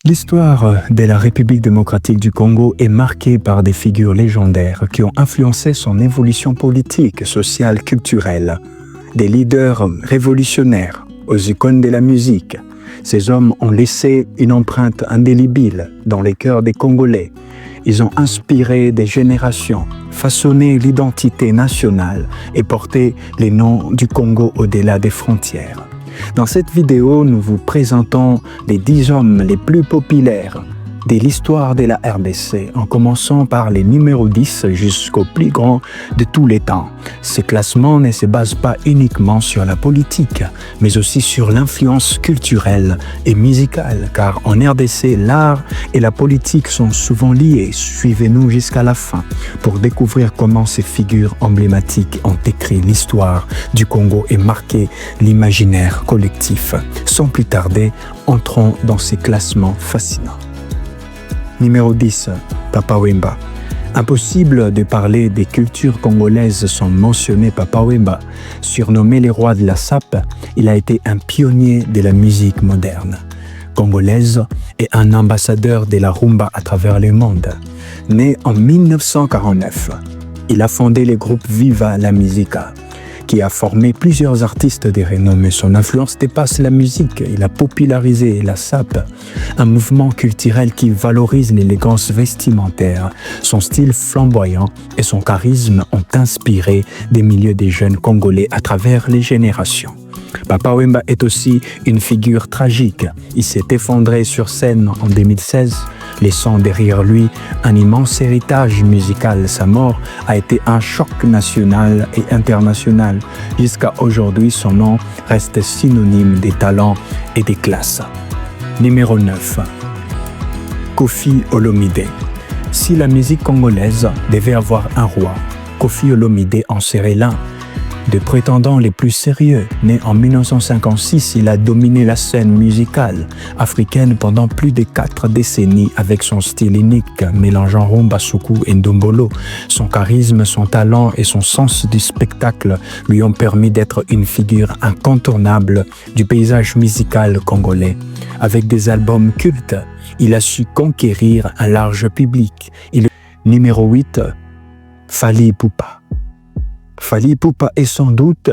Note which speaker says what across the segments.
Speaker 1: L'histoire de la République démocratique du Congo est marquée par des figures légendaires qui ont influencé son évolution politique, sociale, culturelle. Des leaders révolutionnaires aux icônes de la musique. Ces hommes ont laissé une empreinte indélébile dans les cœurs des Congolais. Ils ont inspiré des générations, façonné l'identité nationale et porté les noms du Congo au-delà des frontières. Dans cette vidéo, nous vous présentons les 10 hommes les plus populaires de l'histoire de la RDC, en commençant par les numéros 10 jusqu'au plus grand de tous les temps. Ce classement ne se base pas uniquement sur la politique, mais aussi sur l'influence culturelle et musicale, car en RDC, l'art et la politique sont souvent liés. Suivez-nous jusqu'à la fin pour découvrir comment ces figures emblématiques ont écrit l'histoire du Congo et marqué l'imaginaire collectif. Sans plus tarder, entrons dans ces classements fascinants. Numéro 10, Papa Wemba. Impossible de parler des cultures congolaises sans mentionner Papa Wemba. Surnommé les rois de la sape, il a été un pionnier de la musique moderne congolaise et un ambassadeur de la rumba à travers le monde. Né en 1949, il a fondé le groupe Viva la Musica, qui a formé plusieurs artistes de renom. Son influence dépasse la musique. Il a popularisé la sape, un mouvement culturel qui valorise l'élégance vestimentaire. Son style flamboyant et son charisme ont inspiré des milliers de jeunes Congolais à travers les générations. Papa Wemba est aussi une figure tragique. Il s'est effondré sur scène en 2016, laissant derrière lui un immense héritage musical. Sa mort a été un choc national et international. Jusqu'à aujourd'hui, son nom reste synonyme des talents et des classes. Numéro 9. Koffi Olomide. Si la musique congolaise devait avoir un roi, Koffi Olomide en serait l'un. Des prétendants les plus sérieux. Né en 1956, il a dominé la scène musicale africaine pendant plus de 4 décennies avec son style unique, mélangeant rumba, soukou et ndombolo. Son charisme, son talent et son sens du spectacle lui ont permis d'être une figure incontournable du paysage musical congolais. Avec des albums cultes, il a su conquérir un large public. Numéro 8, Fally Ipupa. Fally Ipupa est sans doute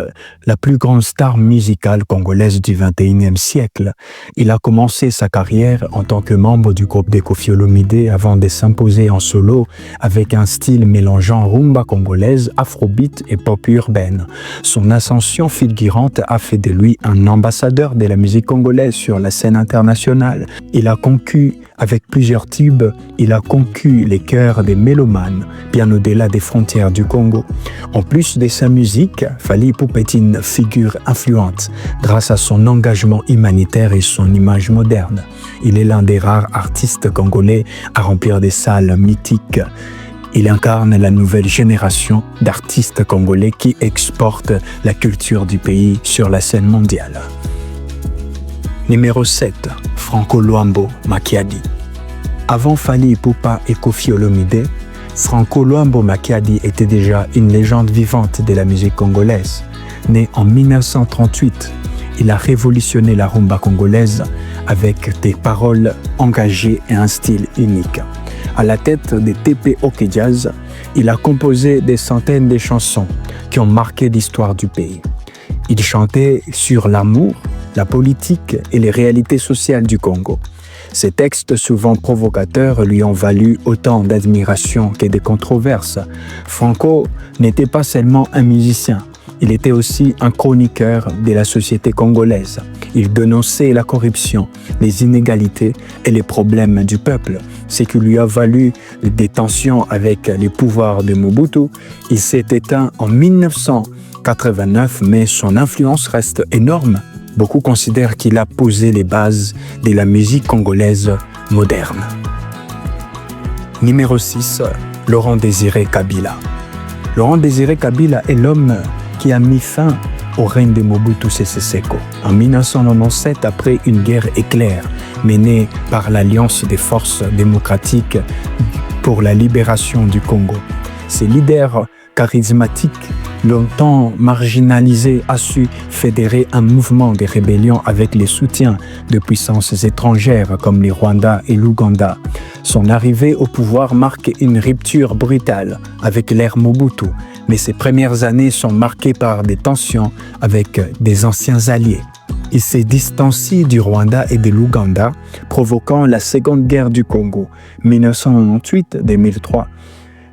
Speaker 1: la plus grande star musicale congolaise du XXIe siècle. Il a commencé sa carrière en tant que membre du groupe de Koffi Olomide avant de s'imposer en solo avec un style mélangeant rumba congolaise, afrobeat et pop urbaine. Son ascension fulgurante a fait de lui un ambassadeur de la musique congolaise sur la scène internationale. Il a conquis, avec plusieurs tubes, il a conquis les cœurs des mélomanes, bien au-delà des frontières du Congo. En plus de sa musique, Fally Ipupa est une figure influente grâce à son engagement humanitaire et son image moderne. Il est l'un des rares artistes congolais à remplir des salles mythiques. Il incarne la nouvelle génération d'artistes congolais qui exportent la culture du pays sur la scène mondiale. Numéro 7, Franco Luambo Makiadi. Avant Fally Ipupa et Koffi Olomide, Franco Luambo Makiadi était déjà une légende vivante de la musique congolaise. Né en 1938, il a révolutionné la rumba congolaise avec des paroles engagées et un style unique. À la tête des TP OK Jazz, il a composé des centaines de chansons qui ont marqué l'histoire du pays. Il chantait sur l'amour, la politique et les réalités sociales du Congo. Ces textes, souvent provocateurs, lui ont valu autant d'admiration que de controverses. Franco n'était pas seulement un musicien, il était aussi un chroniqueur de la société congolaise. Il dénonçait la corruption, les inégalités et les problèmes du peuple, ce qui lui a valu des tensions avec les pouvoirs de Mobutu. Il s'est éteint en 1989, mais son influence reste énorme. Beaucoup considèrent qu'il a posé les bases de la musique congolaise moderne. Numéro 6, Laurent Désiré Kabila. Laurent Désiré Kabila est l'homme qui a mis fin au règne de Mobutu Sese Seko en 1997 après une guerre éclair menée par l'Alliance des forces démocratiques pour la libération du Congo. Ces leaders charismatiques longtemps marginalisé, a su fédérer un mouvement de rébellion avec les soutiens de puissances étrangères comme les Rwanda et l'Ouganda. Son arrivée au pouvoir marque une rupture brutale avec l'ère Mobutu, mais ses premières années sont marquées par des tensions avec des anciens alliés. Il s'est distancié du Rwanda et de l'Ouganda, provoquant la Seconde Guerre du Congo, 1998-2003,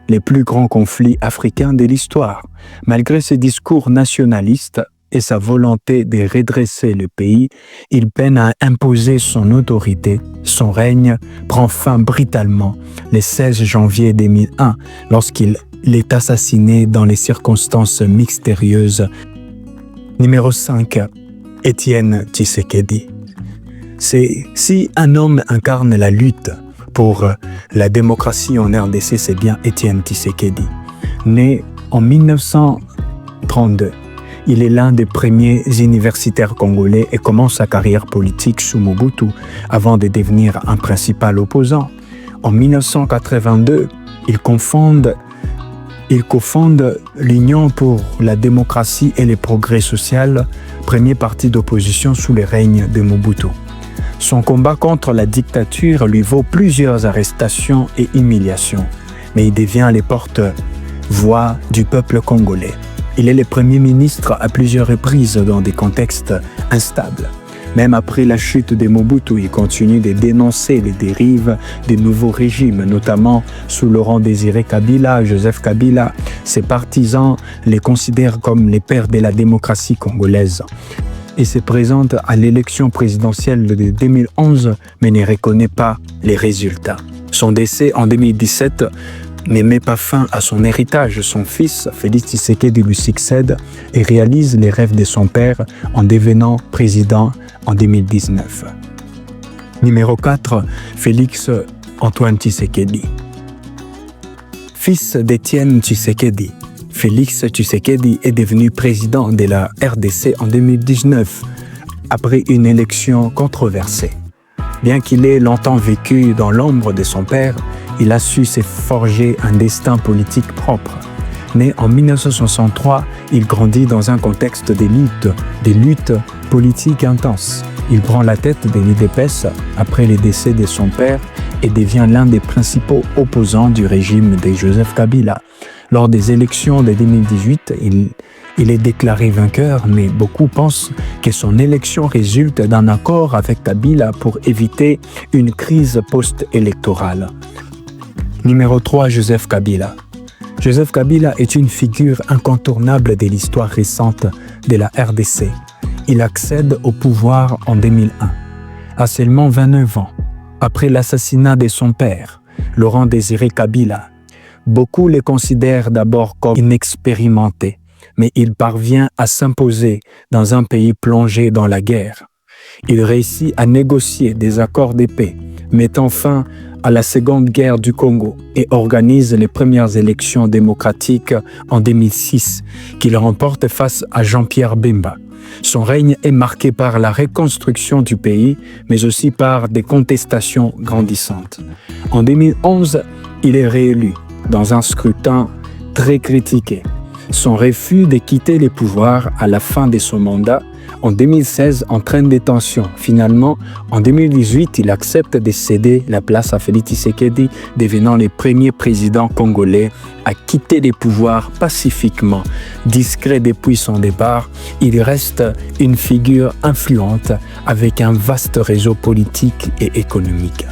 Speaker 1: les plus grands conflits africains de l'histoire. Malgré ses discours nationalistes et sa volonté de redresser le pays, il peine à imposer son autorité. Son règne prend fin brutalement le 16 janvier 2001 lorsqu'il est assassiné dans les circonstances mystérieuses. Numéro 5. Étienne Tshisekedi. Si un homme incarne la lutte pour la démocratie en RDC, c'est bien Étienne Tshisekedi. Né en 1932, il est l'un des premiers universitaires congolais et commence sa carrière politique sous Mobutu avant de devenir un principal opposant. En 1982, il cofonde l'Union pour la démocratie et le progrès social, premier parti d'opposition sous le règne de Mobutu. Son combat contre la dictature lui vaut plusieurs arrestations et humiliations, mais il devient le porte-voix du peuple congolais. Il est le premier ministre à plusieurs reprises dans des contextes instables. Même après la chute de Mobutu, il continue de dénoncer les dérives des nouveaux régimes, notamment sous Laurent Désiré Kabila, Joseph Kabila. Ses partisans les considèrent comme les pères de la démocratie congolaise. Il se présente à l'élection présidentielle de 2011, mais ne reconnaît pas les résultats. Son décès en 2017 ne met pas fin à son héritage. Son fils, Félix Tshisekedi, lui succède et réalise les rêves de son père en devenant président en 2019. Numéro 4, Félix Antoine Tshisekedi. Fils d'Étienne Tshisekedi, Félix Tshisekedi est devenu président de la RDC en 2019, après une élection controversée. Bien qu'il ait longtemps vécu dans l'ombre de son père, il a su se forger un destin politique propre. Né en 1963, il grandit dans un contexte de luttes politiques intenses. Il prend la tête de l'UDPS après le décès de son père et devient l'un des principaux opposants du régime de Joseph Kabila. Lors des élections de 2018, il est déclaré vainqueur, mais beaucoup pensent que son élection résulte d'un accord avec Kabila pour éviter une crise post-électorale. Numéro 3, Joseph Kabila. Joseph Kabila est une figure incontournable de l'histoire récente de la RDC. Il accède au pouvoir en 2001, à seulement 29 ans, après l'assassinat de son père, Laurent Désiré Kabila. Beaucoup le considèrent d'abord comme inexpérimenté, mais il parvient à s'imposer dans un pays plongé dans la guerre. Il réussit à négocier des accords de paix, mettant fin à la Seconde Guerre du Congo et organise les premières élections démocratiques en 2006, qu'il remporte face à Jean-Pierre Bemba. Son règne est marqué par la reconstruction du pays, mais aussi par des contestations grandissantes. En 2011, il est réélu dans un scrutin très critiqué. Son refus de quitter le pouvoir à la fin de son mandat en 2016 entraîne des tensions. Finalement, en 2018, il accepte de céder la place à Félix Tshisekedi, devenant le premier président congolais à quitter le pouvoir pacifiquement. Discret depuis son départ, il reste une figure influente avec un vaste réseau politique et économique.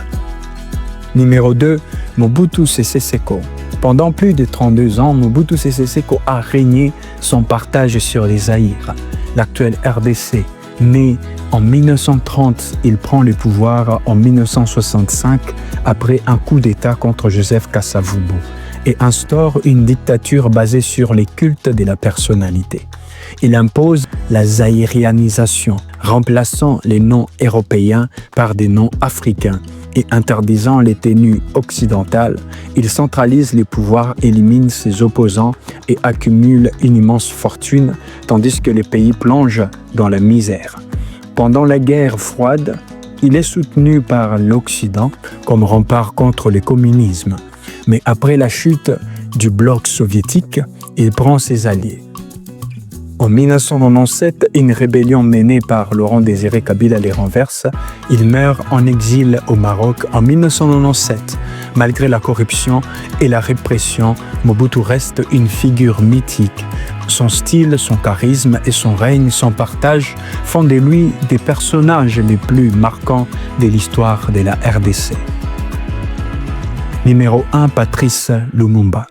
Speaker 1: Numéro 2, Mobutu Sese Seko. Pendant plus de 32 ans, Mobutu Sese Seko a régné son partage sur les Zaïre. L'actuel RDC, né en 1930, il prend le pouvoir en 1965 après un coup d'État contre Joseph Kasavubu et instaure une dictature basée sur les cultes de la personnalité. Il impose la zaïrianisation, remplaçant les noms européens par des noms africains et interdisant les tenues occidentales. Il centralise les pouvoirs, élimine ses opposants et accumule une immense fortune, tandis que le pays plonge dans la misère. Pendant la guerre froide, il est soutenu par l'Occident comme rempart contre le communisme. Mais après la chute du bloc soviétique, il prend ses alliés. En 1997, une rébellion menée par Laurent Désiré Kabila les renverse. Il meurt en exil au Maroc en 1997. Malgré la corruption et la répression, Mobutu reste une figure mythique. Son style, son charisme et son règne, son partage font de lui des personnages les plus marquants de l'histoire de la RDC. Numéro 1, Patrice Lumumba.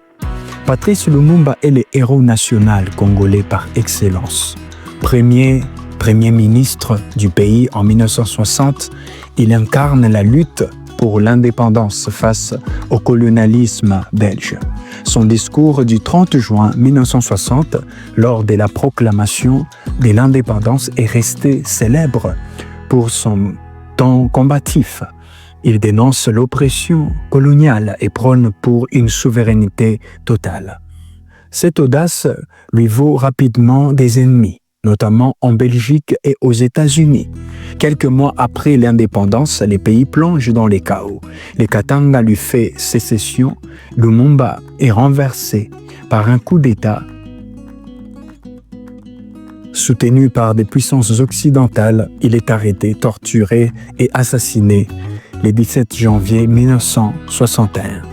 Speaker 1: Patrice Lumumba est le héros national congolais par excellence. Premier ministre du pays en 1960, il incarne la lutte pour l'indépendance face au colonialisme belge. Son discours du 30 juin 1960, lors de la proclamation de l'indépendance, est resté célèbre pour son ton combatif. Il dénonce l'oppression coloniale et prône pour une souveraineté totale. Cette audace lui vaut rapidement des ennemis, notamment en Belgique et aux États-Unis. Quelques mois après l'indépendance, les pays plongent dans les chaos. Le Katanga lui fait sécession. Lumumba est renversé par un coup d'État soutenu par des puissances occidentales. Il est arrêté, torturé et assassiné le 17 janvier 1961.